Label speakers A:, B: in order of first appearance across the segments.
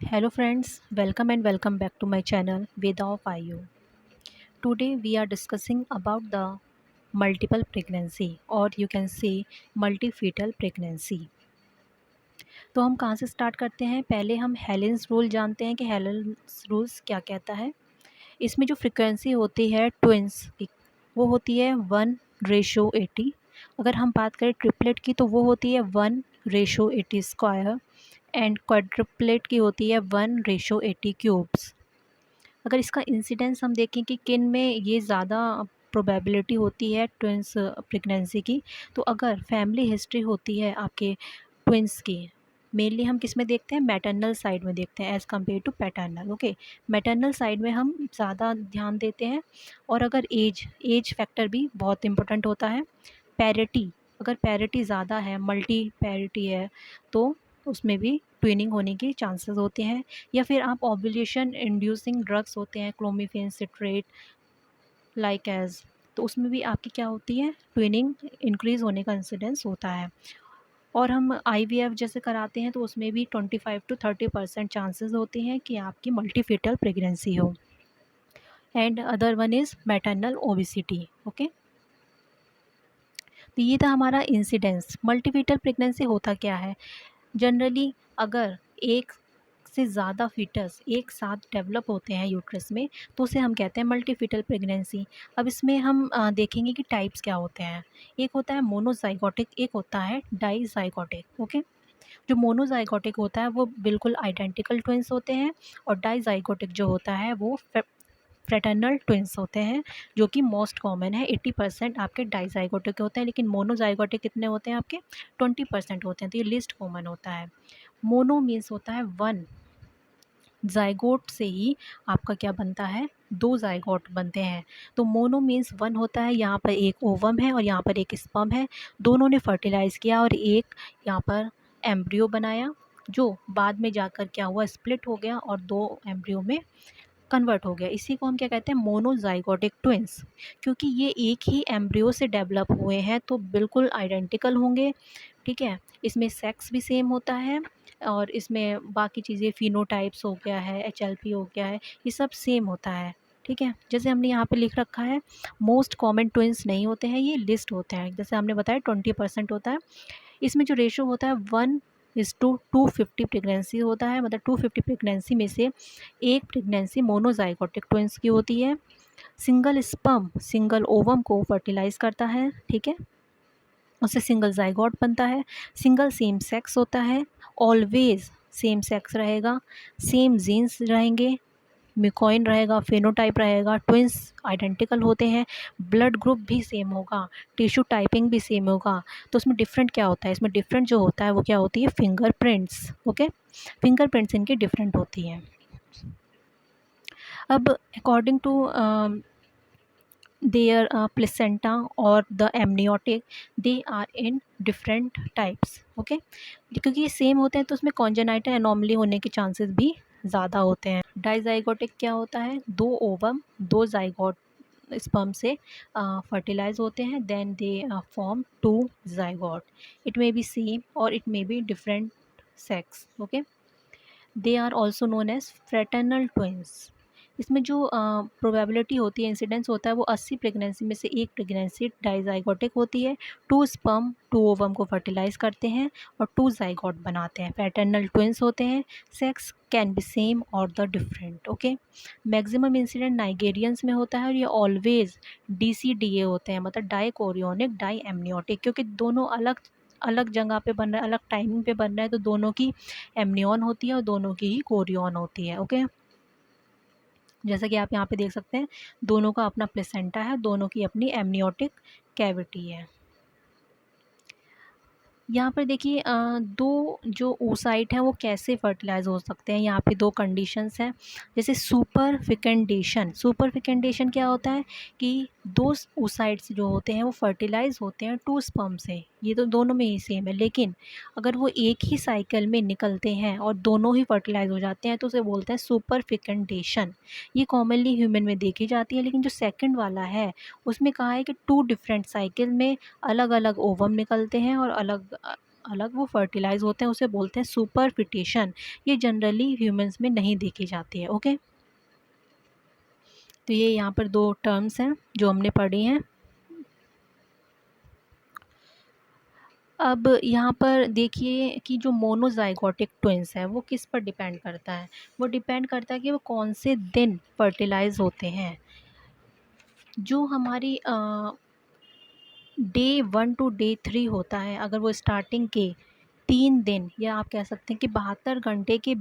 A: Hello friends, welcome and welcome back to my channel Veda of IU. Today we are discussing about the multiple pregnancy or you can say multifetal pregnancy. तो हम कहाँ से start करते हैं? पहले हम Helens rule जानते हैं कि हेलेंस रूल्स क्या कहता है। इसमें जो फ्रीक्वेंसी होती है ट्विंस की वो होती है 1:80। अगर हम बात करें ट्रिपलेट की तो वो होती है 1:80 स्क्वायर एंड क्वाड्रुपलेट की होती है 1:80 क्यूब्स। अगर इसका इंसिडेंस हम देखें कि किन में ये ज़्यादा प्रोबेबिलिटी होती है ट्विंस प्रेगनेंसी की, तो अगर फैमिली हिस्ट्री होती है आपके ट्विंस की, मेनली हम किस में देखते हैं? मैटरनल साइड में देखते हैं as compare to paternal. Okay, maternal side में हम ज़्यादा ध्यान देते हैं। और अगर एज फैक्टर भी बहुत इंपॉर्टेंट होता है। पैरिटी, अगर पैरिटी ज़्यादा है, मल्टी पैरिटी है, तो उसमें भी ट्विनिंग होने के चांसेस होते हैं। या फिर आप ओव्यूलेशन इंड्यूसिंग ड्रग्स होते हैं क्लोमिफेन सिट्रेट लाइक एज, तो उसमें भी आपकी क्या होती है? ट्विनिंग इंक्रीज़ होने का इंसिडेंस होता है। और हम आईवीएफ जैसे कराते हैं तो उसमें भी 25 to 30% चांसेस होते हैं कि आपकी मल्टीफिटल प्रेगनेंसी हो। And other one is maternal obesity. Okay, तो ये था हमारा इंसिडेंस। मल्टीफिटल प्रेगनेंसी होता क्या है? जनरली अगर एक से ज़्यादा फीटस एक साथ डेवलप होते हैं यूट्रस में, तो उसे हम कहते हैं मल्टीफिटल प्रेगनेंसी। अब इसमें हम देखेंगे कि टाइप्स क्या होते हैं। एक होता है मोनोजाइगोटिक, एक होता है डाईजाइगोटिक। ओके, जो मोनोजाइगोटिक होता है वो बिल्कुल आइडेंटिकल ट्विंस होते हैं, और डाईजाइगोटिक जो होता है वो फ्रेटर्नल ट्विंस होते हैं, जो कि मोस्ट कॉमन है। 80% आपके डाईजाइगोटिक होते हैं, लेकिन मोनोजाइगोटिक कितने होते हैं? आपके 20% होते हैं, तो ये लिस्ट कॉमन होता है। मोनो मीन्स होता है वन, जाइगोट से ही आपका क्या बनता है? दो जाइगोट बनते हैं। तो मोनो मीन्स वन होता है, यहाँ पर एक ओवम है और यहाँ पर एक स्पर्म है, दोनों ने फर्टिलाइज़ किया और एक यहाँ पर एम्ब्रियो बनाया, जो बाद में जाकर क्या हुआ? स्प्लिट हो गया और दो एम्ब्रियो में कन्वर्ट हो गया। इसी को हम क्या कहते हैं? Monozygotic twins. क्योंकि ये एक ही एम्ब्रियो से डेवलप हुए हैं तो बिल्कुल आइडेंटिकल होंगे। ठीक है, इसमें सेक्स भी सेम होता है और इसमें बाकी चीज़ें फिनोटाइप्स हो गया है, एचएलपी हो गया है, ये सब सेम होता है। ठीक है, जैसे हमने यहाँ पे लिख रखा है मोस्ट कॉमन ट्विंस नहीं होते हैं, ये लिस्ट होते हैं। जैसे हमने बताया 20% होता है। इसमें जो रेशो होता है 1:250 प्रेगनेंसी होता है। मतलब 250 प्रेगनेंसी में से एक प्रेगनेंसी मोनोजाइगोटिक ट्विंस की होती है। सिंगल स्पर्म सिंगल ओवम को फर्टिलाइज़ करता है। ठीक है, उससे सिंगल जाइगोट बनता है। सिंगल सेम सेक्स होता है, ऑलवेज सेम सेक्स रहेगा, सेम जीन्स रहेंगे, मिकॉइन रहेगा, फेनोटाइप रहेगा, ट्विंस आइडेंटिकल होते हैं, ब्लड ग्रुप भी सेम होगा, टिश्यू टाइपिंग भी सेम होगा। तो उसमें डिफरेंट क्या होता है? इसमें डिफरेंट जो होता है वो क्या होती है? फिंगरप्रिंट्स। ओके, फिंगरप्रिंट्स इनकी डिफरेंट होती हैं। अब according to their placenta or the amniotic, they are in different types. Okay, क्योंकि ये सेम होते हैं तो उसमें कॉन्जेनाइटल एनोमली होने के चांसेस भी ज़्यादा होते हैं। डाईजाइगोटिक क्या होता है? दो ओवम दो जाइगोट स्पर्म से फर्टिलाइज होते हैं, then they form to zygote. It may be same और it may be different sex. Okay, they are also known as fraternal twins. इसमें जो प्रोबेबिलिटी होती है, इंसिडेंस होता है, वो 80 प्रेगनेंसी में से एक प्रेगनेंसी डाईजाइगोटिक होती है। टू स्पर्म टू ओवम को फर्टिलाइज करते हैं और टू जाइगोट बनाते हैं, पैटर्नल ट्विंस होते हैं। सेक्स कैन बी सेम और the different. Okay, maximum incident Nigerians में होता है और ये ऑलवेज DCDA होते हैं, मतलब डाइकोरियोनिक डाई एमनियोटिक, क्योंकि दोनों अलग अलग जगह पे बन रहा है, अलग टाइमिंग पे बन रहा है, तो दोनों की एमनियन होती है और दोनों की ही कोरियन होती है। ओके, जैसा कि आप यहाँ पे देख सकते हैं, दोनों का अपना प्लेसेंटा है, दोनों की अपनी एमनियोटिक कैविटी है। यहाँ पर देखिए दो जो oocyte हैं वो कैसे फर्टिलाइज हो सकते हैं। यहाँ पे दो कंडीशंस हैं, जैसे सुपर फिकेंडेशन। सुपर फिकेंडेशन क्या होता है कि दो oocytes जो होते हैं वो फर्टिलाइज होते हैं टू स्पर्म से। ये तो दोनों में ही सेम है, लेकिन अगर वो एक ही साइकिल में निकलते हैं और दोनों ही फर्टिलाइज हो जाते हैं तो उसे बोलते हैं सुपर फिकेंडेशन। ये कॉमनली ह्यूमन में देखी जाती है, लेकिन जो सेकेंड वाला है उसमें कहा है कि टू डिफरेंट साइकिल में अलग अलग ओवम निकलते हैं और अलग अलग वो फर्टिलाइज होते हैं, उसे बोलते हैं सुपरफिटेशन। ये जनरली ह्यूमंस में नहीं देखी जाती है। ओके, तो ये यहाँ पर दो टर्म्स हैं जो हमने पढ़ी हैं। अब यहाँ पर देखिए कि जो मोनोजाइगोटिक ट्विंस है वो किस पर डिपेंड करता है। वो डिपेंड करता है कि वो कौन से दिन फर्टिलाइज होते हैं। जो हमारी डे 1 टू डे 3 होता है, अगर वो स्टार्टिंग के 3 दिन या आप कह सकते हैं कि 72 घंटे के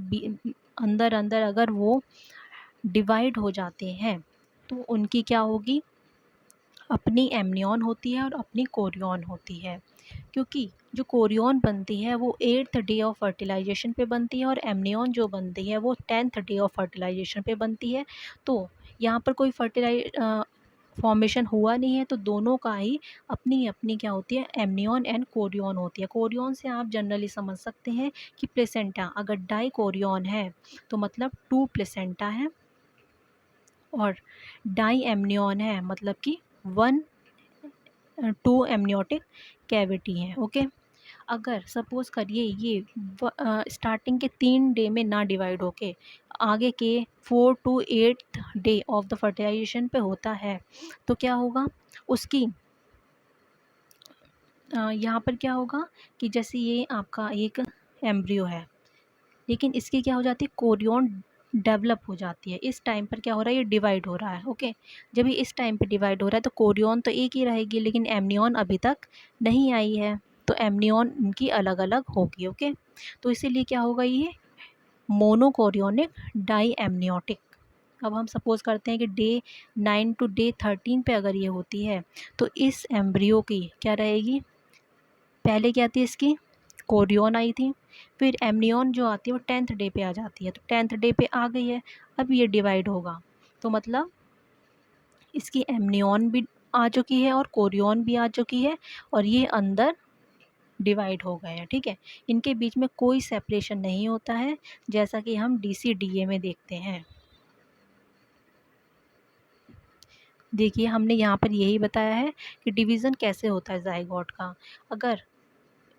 A: अंदर अंदर अगर वो डिवाइड हो जाते हैं तो उनकी क्या होगी, अपनी एमनियन होती है और अपनी कोरियन होती है। क्योंकि जो कोरियन बनती है वो 8th डे ऑफ फर्टिलाइजेशन पे बनती है और एमनियन जो बनती है वो 10th डे ऑफ फर्टिलाइजेशन पे बनती है। तो यहाँ पर कोई फॉर्मेशन हुआ नहीं है, तो दोनों का ही अपनी अपनी क्या होती है, एमनियन एंड कोरियन होती है। कोरियन से आप जनरली समझ सकते हैं कि प्लेसेंटा, अगर डाई कोरियन है तो मतलब 2 प्लेसेंटा है, और डाई एमनियन है मतलब कि 2 एमनियोटिक कैविटी हैं। ओके, अगर सपोज़ करिए ये स्टार्टिंग के 3 डे में ना डिवाइड होके आगे के 4 to 8 day of the fertilization पे होता है, तो क्या होगा उसकी यहाँ पर क्या होगा कि जैसे ये आपका एक एम्ब्रियो है, लेकिन इसकी क्या हो जाती है, कोरियन डेवलप हो जाती है। इस टाइम पर क्या हो रहा है, ये डिवाइड हो रहा है। ओके, जब ये इस टाइम पे डिवाइड हो रहा है तो कोरियन तो एक ही रहेगी, लेकिन एमनियन अभी तक नहीं आई है, तो एमनियन इनकी अलग अलग होगी। ओके, तो इसीलिए क्या होगा, ये मोनोकोरियोनिक डाई एमनियोटिक। अब हम सपोज़ करते हैं कि डे 9 टू डे 13 पे अगर ये होती है तो इस एम्ब्रियो की क्या रहेगी, पहले क्या थी इसकी, कोरियन आई थी, फिर एमनियन जो आती है वो 10th डे पे आ जाती है, तो 10th डे पे आ गई है, अब ये डिवाइड होगा तो मतलब इसकी एमनियन भी आ चुकी है और कोरियन भी आ चुकी है, और ये अंदर डिवाइड हो गए हैं। ठीक है, इनके बीच में कोई सेपरेशन नहीं होता है, जैसा कि हम DCDA में देखते हैं। देखिए हमने यहाँ पर यही बताया है कि डिवीज़न कैसे होता है जाइगोट का। अगर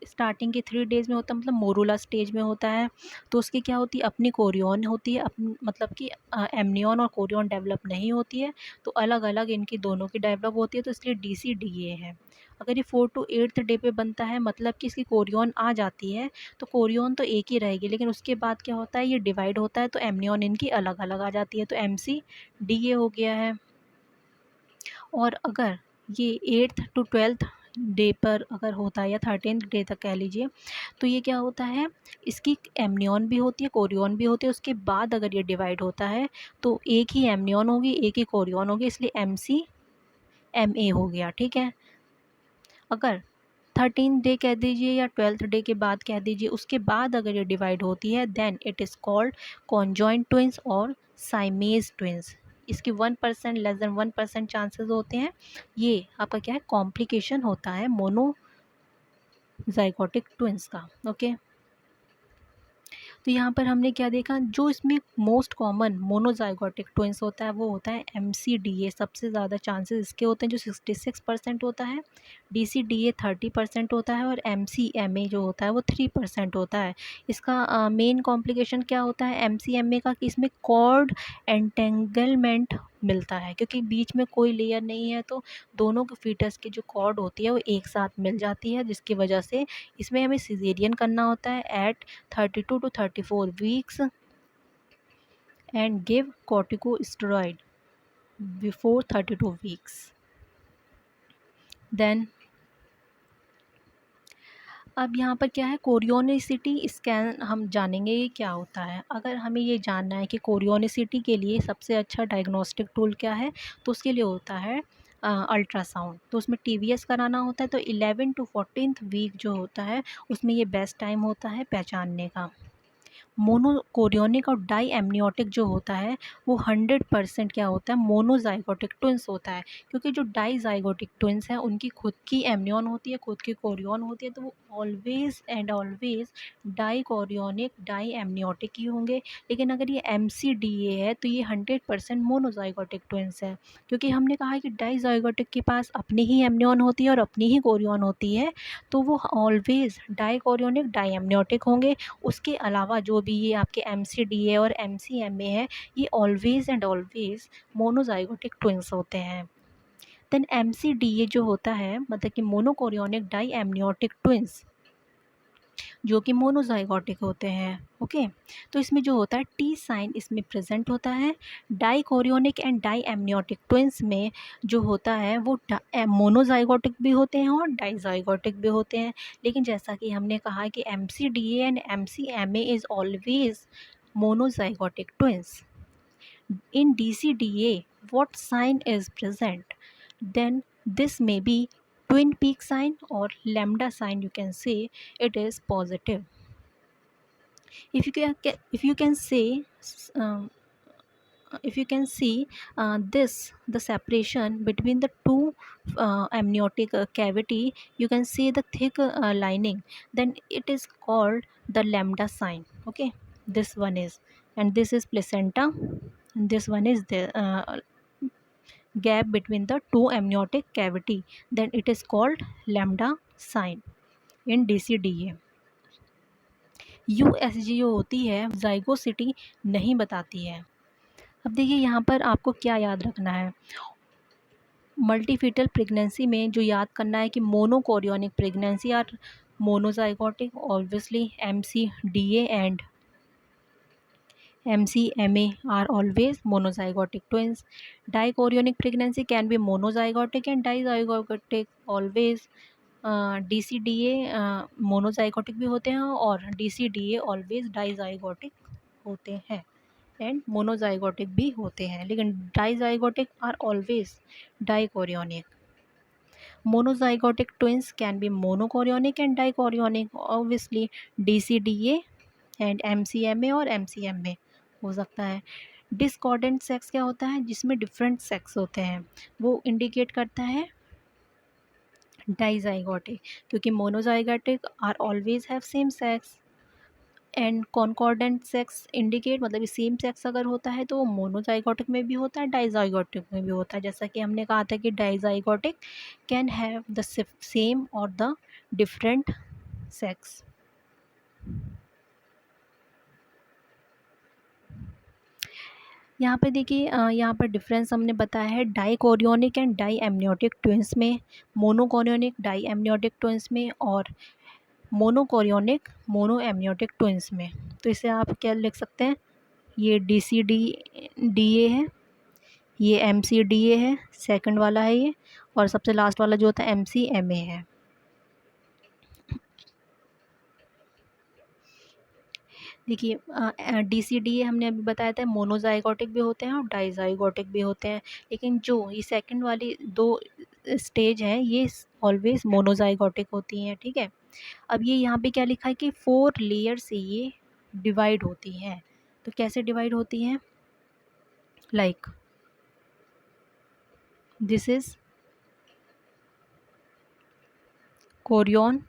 A: स्टार्टिंग के 3 डेज़ में होता है, मतलब मोरूला स्टेज में होता है, तो उसकी क्या होती है, अपनी कोरियन होती है, मतलब कि एमनियन और कोरियन डेवलप नहीं होती है, तो अलग अलग इनकी दोनों की डेवलप होती है, तो इसलिए DCDA है। अगर ये 4 टू 8th डे पे बनता है, मतलब कि इसकी कोरियन आ जाती है, तो कोरियन तो एक ही रहेगी, लेकिन उसके बाद क्या होता है, ये डिवाइड होता है तो एमनियन इनकी अलग अलग आ जाती है, तो MCDA हो गया है। और अगर ये 8th टू 12th डे पर अगर होता है, या 13th डे तक कह लीजिए, तो ये क्या होता है, इसकी एमनियन भी होती है, कोरियन भी होती है, उसके बाद अगर ये डिवाइड होता है तो एक ही एमनियन होगी, एक ही कोरियन होगी, इसलिए MCMA हो गया। ठीक है, अगर 13th डे कह दीजिए या 12th डे के बाद कह दीजिए, उसके बाद अगर ये डिवाइड होती है then it is called conjoint twins और साइमेज ट्विंस। इसकी 1% लेस देन 1% चांसेस होते हैं। ये आपका क्या है, कॉम्प्लिकेशन होता है मोनोजाइगोटिक ट्विंस का। ओके, तो यहाँ पर हमने क्या देखा, जो इसमें मोस्ट कॉमन मोनोजाइगोटिक ट्विंस होता है वो होता है MCDA, सबसे ज़्यादा चांसेस इसके होते हैं जो 66% होता है, DCDA 30% होता है, और MCMA जो होता है वो 3% होता है। इसका मेन कॉम्प्लिकेशन क्या होता है MCMA का, कि इसमें कॉर्ड एंटेंगलमेंट मिलता है, क्योंकि बीच में कोई लेयर नहीं है, तो दोनों के फीटस की जो कॉर्ड होती है वो एक साथ मिल जाती है, जिसकी वजह से इसमें हमें सिजेरियन करना होता है eight 32 to 34 weeks and give corticosteroid before 32 weeks. Then अब यहाँ पर क्या है, कोरियोनिसिटी स्कैन हम जानेंगे ये क्या होता है। अगर हमें ये जानना है कि कोरियोनिसिटी के लिए सबसे अच्छा डायग्नोस्टिक टूल क्या है, तो उसके लिए होता है अल्ट्रासाउंड। तो उसमें TVS कराना होता है, तो 11 to 14th वीक जो होता है उसमें ये बेस्ट टाइम होता है पहचानने का। मोनोकोरियोनिक और डाई एमनियोटिक जो होता है वो 100% क्या होता है, मोनोजाइगोटिक ट्विंस होता है। क्योंकि जो डाईजाइगोटिक ट्विंस हैं उनकी खुद की एमनियन होती है, खुद की कोरियन होती है, तो वो always and always dichorionic diamniotic ही होंगे। लेकिन अगर ये MCDA है तो ये 100% मोनोजाइगोटिक ट्विंस है। क्योंकि हमने कहा है कि डाईजाइगोटिक के पास अपनी ही एमनियन होती है और अपनी ही कोरियन होती है, तो वो always dichorionic diamniotic होंगे। उसके अलावा जो भी ये आपके MCDA और MCMA है, ये always and always monozygotic twins होते हैं। देन MCDA जो होता है, मतलब कि मोनोकोरियोनिक डाई एमनियोटिक ट्विंस, जो कि मोनोजाइगोटिक होते हैं। ओके, तो इसमें जो होता है टी साइन इसमें प्रेजेंट होता है। डाईकोरियोनिक एंड डाई एमनियोटिक ट्विंस में जो होता है वो मोनोजाइगोटिक भी होते हैं और डाईजाइगोटिक भी होते हैं। लेकिन जैसा कि हमने कहा कि MCDA and MCMA is always monozygotic twins. In DCDA, what sign is present? Then this may be twin peak sign or lambda sign. You can say it is positive. If you can say um, if you can see this the separation between the two amniotic cavity, you can see the thick lining, then it is called the lambda sign. Okay, this one is, and this is placenta, and this one is the gap between the two amniotic cavity, then it is called lambda sign in DCDA. USG जो होती है जाइगोसिटी नहीं बताती है। अब देखिए यहाँ पर आपको क्या याद रखना है, मल्टीफिटल प्रेगनेंसी में जो याद करना है कि monochorionic pregnancy are monozygotic, obviously MCDA and MCMA are always monozygotic twins. Dichorionic pregnancy can be monozygotic and dizygotic, always DCDA monozygotic भी होते हैं और DCDA ऑलवेज डाईजाइगोटिक होते हैं एंड मोनोजाइगोटिक भी होते हैं, लेकिन dizygotic are always dichorionic. Monozygotic twins can be monochorionic and dichorionic, obviously DCDA and MCMA और MCMA हो सकता है। डिस्कॉर्डेंट सेक्स क्या होता है, जिसमें डिफरेंट सेक्स होते हैं, वो इंडिकेट करता है डाईजाइगोटिक, क्योंकि monozygotic are always have same sex and concordant sex indicate, मतलब सेम सेक्स अगर होता है तो वो मोनोजाइगोटिक में भी होता है, डाईजाइगोटिक में भी होता है। जैसा कि हमने कहा था कि डाईजाइगोटिक कैन हैव द सेम और द डिफरेंट सेक्स। यहाँ पे देखिए यहाँ पर डिफरेंस हमने बताया है dichorionic and die amniotic twins में, मोनोकोरियोनिक डाई एमनियोटिक ट्विंस में और मोनोकोरियोनिक मोनो एमनियोटिक ट्विंस में। तो इसे आप क्या लिख सकते हैं, ये DCDA है, ये MCDA है, सेकंड वाला है ये, और सबसे लास्ट वाला जो होता है MCMA है। देखिए DCDA हमने अभी बताया था मोनोजाइगोटिक भी होते हैं और डाईजाइगोटिक भी होते हैं, लेकिन जो ये सेकंड वाली दो स्टेज हैं ये ऑलवेज मोनोजाइगोटिक होती हैं। ठीक है, अब ये यहाँ पे क्या लिखा है कि 4 लेयर से ये डिवाइड होती हैं। तो कैसे डिवाइड होती हैं, लाइक दिस इज कोरियन,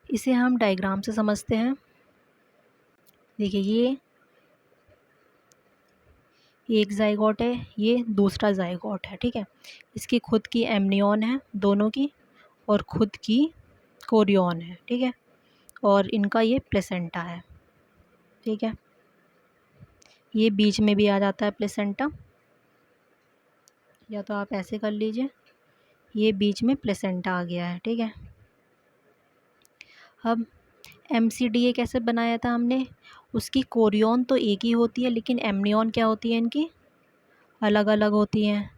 A: इसे हम डायग्राम से समझते हैं। देखिए ये एक जाइगोट है, ये दूसरा जाइगोट है। ठीक है, इसकी खुद की एमनियन है दोनों की और खुद की कोरियन है। ठीक है, और इनका ये प्लेसेंटा है। ठीक है, ये बीच में भी आ जाता है प्लेसेंटा, या तो आप ऐसे कर लीजिए, ये बीच में प्लेसेंटा आ गया है। ठीक है, अब MCDA कैसे बनाया था हमने, उसकी कोरियन तो एक ही होती है लेकिन एमनियन क्या होती है इनकी अलग अलग होती हैं।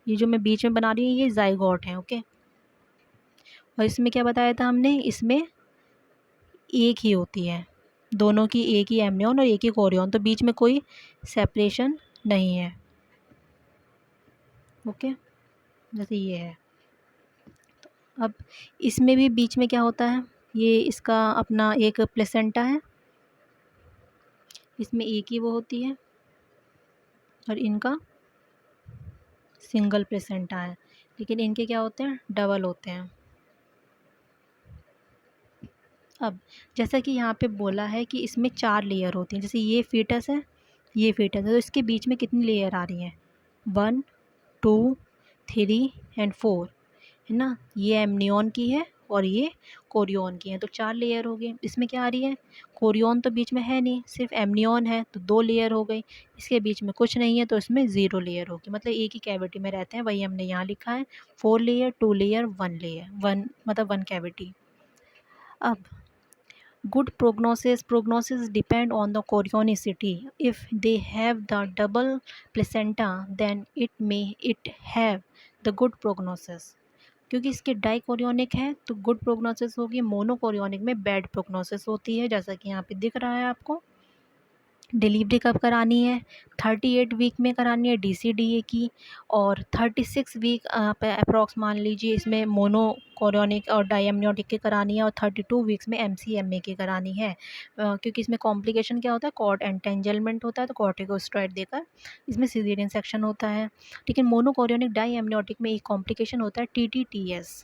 A: ये जो मैं बीच में बना रही हूँ ये जाइगोट है। ओके, और इसमें क्या बताया था हमने, इसमें एक ही होती है, दोनों की एक ही एमनियन और एक ही कोरियन, तो बीच में कोई सेपरेशन नहीं है। ओके, जैसे ये है। अब इसमें भी बीच में क्या होता है, ये इसका अपना एक प्लेसेंटा है, इसमें एक ही वो होती है और इनका सिंगल प्लेसेंटा है, लेकिन इनके क्या होते हैं, डबल होते हैं। अब जैसा कि यहाँ पे बोला है कि इसमें 4 लेयर होती हैं, जैसे ये फ़ीटस है, ये फ़ीटस है, तो इसके बीच में कितनी लेयर आ रही हैं, 1, 2, 3 एंड 4, है ना। ये एमनियन की है और ये कोरियन की है, तो 4 लेयर हो गई। इसमें क्या आ रही है, कोरियन तो बीच में है नहीं, सिर्फ एमनियन है, तो 2 लेयर हो गई। इसके बीच में कुछ नहीं है, तो इसमें 0 लेयर होगी, मतलब एक ही कैविटी में रहते हैं, वही हमने यहाँ लिखा है। 4 लेयर, 2 लेयर, 1 लेयर, 1 मतलब 1 कैविटी। अब good prognosis depend on the chorionicity. If they have the double placenta, then it have the good prognosis. क्योंकि इसके डाइकोरियोनिक है तो गुड प्रोग्नोसिस होगी, मोनोकोरियोनिक में बैड प्रोग्नोसिस होती है, जैसा कि यहाँ पे दिख रहा है आपको। डिलीवरी कब करानी है, 38 वीक में करानी है DCDA की, और 36 वीक आप अप्रॉक्स मान लीजिए इसमें मोनोकोरियोनिक और डायम्नियोटिक की करानी है, और 32 वीक्स में MCMA की करानी है। क्योंकि इसमें कॉम्प्लिकेशन क्या होता है, कॉर्ड एंटेंजलमेंट होता है, तो कॉर्टिकोस्टेरॉइड देकर इसमें सिजेरियन सेक्शन होता है। लेकिन मोनोकोरियोनिक डायम्नियोटिक में एक कॉम्प्लिकेशन होता है TTTS।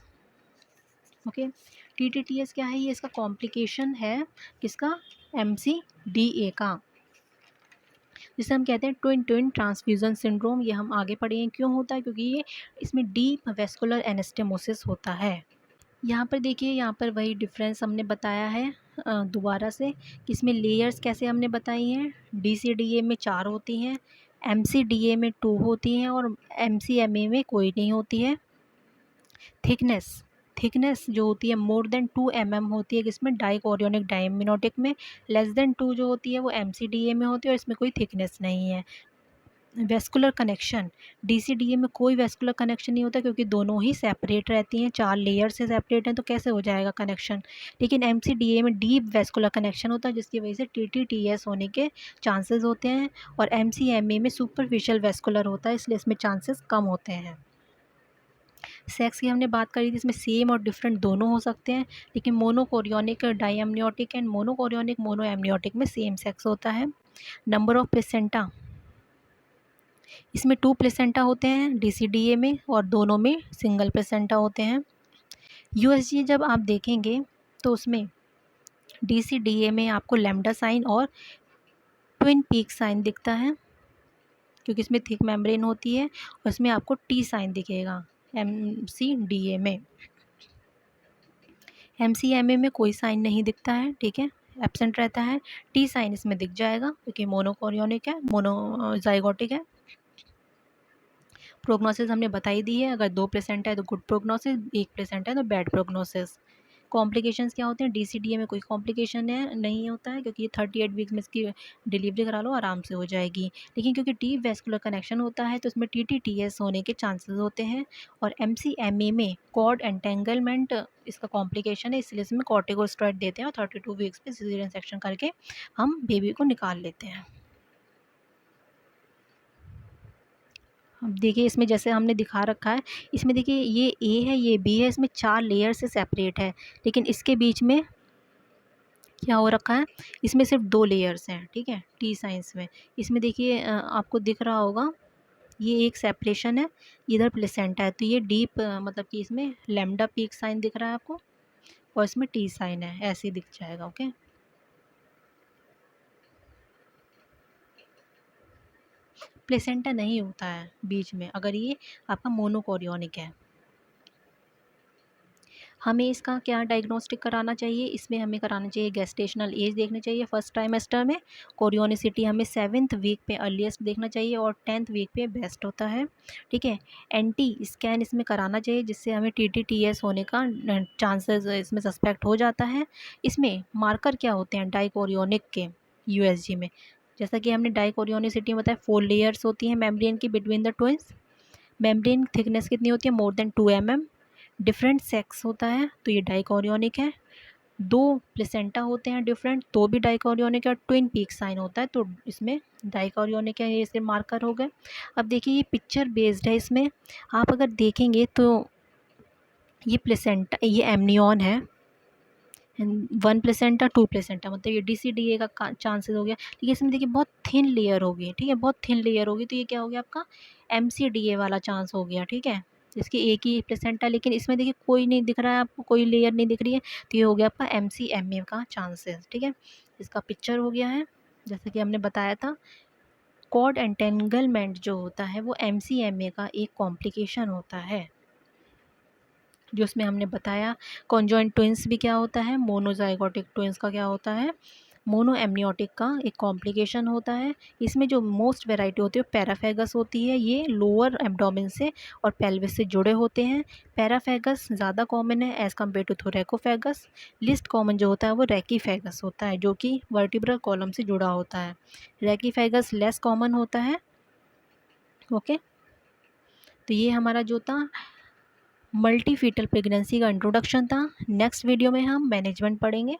A: ओके, TTTS क्या है, ये इसका कॉम्प्लिकेशन है किसका, MCDA का, जिसे हम कहते हैं ट्विन ट्विन ट्रांसफ्यूजन सिंड्रोम। ये हम आगे पढ़ेंगे क्यों होता है, क्योंकि ये इसमें डीप वेस्कुलर एनेस्टेमोसिस होता है। यहाँ पर देखिए, यहाँ पर वही डिफरेंस हमने बताया है दोबारा से, कि इसमें लेयर्स कैसे हमने बताई हैं। DCDA में 4 होती हैं, MCDA में 2 होती हैं, और MCMA में कोई नहीं होती है। थिकनेस जो होती है मोर देन 2 mm होती है, किसमें, डाइकोरियोनिक डायमिनोटिक में। लेस देन 2 जो होती है वो MCDA में होती है, और इसमें कोई थिकनेस नहीं है। वेस्कुलर कनेक्शन, DCDA में कोई वेस्कुलर कनेक्शन नहीं होता, क्योंकि दोनों ही सेपरेट रहती हैं, 4 लेयर से सेपरेट हैं, तो कैसे हो जाएगा कनेक्शन। लेकिन MCDA में डीप वेस्कुलर कनेक्शन होता है, जिसकी वजह से TTTS होने के चांसेस होते हैं, और MCMA में सुपरफिशियल वेस्कुलर होता है, इसलिए इसमें चांसेस कम होते हैं। सेक्स की हमने बात करी थी, इसमें सेम और डिफरेंट दोनों हो सकते हैं, लेकिन मोनोकोरियोनिक डायम्नियोटिक एंड मोनोकोरियोनिक मोनोएमनियोटिक में सेम सेक्स होता है। नंबर ऑफ प्लेसेंटा, इसमें 2 प्लेसेंटा होते हैं DCDA में, और दोनों में सिंगल प्लेसेंटा होते हैं। USG जब आप देखेंगे तो उसमें DCDA में आपको लैम्डा साइन और ट्विन पीक साइन दिखता है, क्योंकि इसमें थिक मेम्ब्रेन होती है, और इसमें आपको T साइन दिखेगा MCDA में। MCMA में कोई साइन नहीं दिखता है, ठीक है, एब्सेंट रहता है। T साइन इसमें दिख जाएगा, क्योंकि मोनोकोरियोनिक है, मोनोजाइगोटिक है। प्रोग्नोसिस हमने बताई दी है, अगर 2 प्लेसेंटा है तो गुड प्रोग्नोसिस, 1 प्लेसेंटा है तो बैड प्रोग्नोसिस। कॉम्प्लिकेशंस क्या होते हैं, DCDA में कोई कॉम्प्लिकेशन है नहीं होता है, क्योंकि ये 38 वीक्स में इसकी डिलीवरी करा लो आराम से हो जाएगी। लेकिन क्योंकि डीप वेस्कुलर कनेक्शन होता है, तो इसमें TTTS होने के चांसेस होते हैं, और MCMA में कॉर्ड एंटेंगलमेंट इसका कॉम्प्लिकेशन है, इसलिए इसमें कॉर्टिकोस्टेरॉइड देते हैं, और 32 वीक्स पे सिजेरियन सेक्शन करके हम बेबी को निकाल लेते हैं। अब देखिए, इसमें जैसे हमने दिखा रखा है, इसमें देखिए ये A है, ये B है, इसमें 4 लेयर से सेपरेट है, लेकिन इसके बीच में क्या हो रखा है, इसमें सिर्फ 2 लेयर्स हैं, ठीक है, T साइंस में। इसमें देखिए आपको दिख रहा होगा, ये एक सेपरेशन है, इधर प्लेसेंटा है, तो ये डीप मतलब कि इसमें लैम्डा पीक साइन दिख रहा है आपको, और इसमें T साइन है, ऐसे ही दिख जाएगा। ओके, प्लेसेंटा नहीं होता है बीच में, अगर ये आपका मोनोकोरियोनिक है। हमें इसका क्या डायग्नोस्टिक कराना चाहिए, इसमें हमें कराना चाहिए गेस्टेशनल एज देखनी चाहिए फर्स्ट ट्राइमेस्टर में। कोरियोनिसिटी हमें 7th वीक पे अर्लीस्ट देखना चाहिए, और 10th वीक पे बेस्ट होता है, ठीक है। एंटी स्कैन इसमें कराना चाहिए, जिससे हमें TTTS होने का चांसेस इसमें सस्पेक्ट हो जाता है। इसमें मार्कर क्या होते हैं डाइकोरियोनिक के USG में, जैसा कि हमने डाइकोरियोनिसिटी में बताया 4 लेयर्स होती हैं मेम्ब्रेन की between the twins. Membrane thickness कितनी होती है, more than 2 mm। Different sex होता है, तो ये डाइकोरियोनिक है। 2 प्लेसेंटा होते हैं डिफरेंट, तो भी डाइकोरियोनिक या ट्विन पीक साइन होता है, तो इसमें डाइकोरियोनिक है, ये इसके मार्कर हो गए। अब देखिए ये पिक्चर बेस्ड है, इसमें आप अगर देखेंगे तो ये प्लेसेंटा, ये एमनियन है, 1 प्लेसेंटा 2 प्लेसेंटा, मतलब ये DCDA का चांसेस हो गया। ठीक है, इसमें देखिए बहुत थिन लेयर होगी, ठीक है, बहुत थिन लेयर होगी, तो ये क्या हो गया आपका MCDA वाला चांस हो गया। ठीक है, इसकी एक ही प्लेसेंटा, लेकिन इसमें देखिए कोई नहीं दिख रहा है आपको, कोई लेयर नहीं दिख रही है, तो ये हो गया आपका MCMA का चांसेस। ठीक है, इसका पिक्चर हो गया है, जैसे कि हमने बताया था। कॉर्ड एंटेंगलमेंट जो होता है वो MCMA का एक कॉम्प्लिकेशन होता है, जो उसमें हमने बताया। कॉन्जॉइंट ट्विंस भी क्या होता है, मोनोजाइगोटिक ट्विंस का क्या होता है, मोनो एमनियोटिक का एक कॉम्प्लिकेशन होता है। इसमें जो मोस्ट वेराइटी होती है पैराफेगस होती है, ये लोअर एब्डोमेन से और पेल्विस से जुड़े होते हैं। पैराफेगस ज़्यादा कॉमन है as compare to thoracopagus. Least common जो होता है वो रैकीफेगस होता है, जो कि वर्टिब्रल कॉलम से जुड़ा होता है। रैकीफेगस लेस कॉमन होता है। ओके, तो ये हमारा जो था मल्टी फीटल प्रेगनेंसी का इंट्रोडक्शन था। नेक्स्ट वीडियो में हम मैनेजमेंट पढ़ेंगे।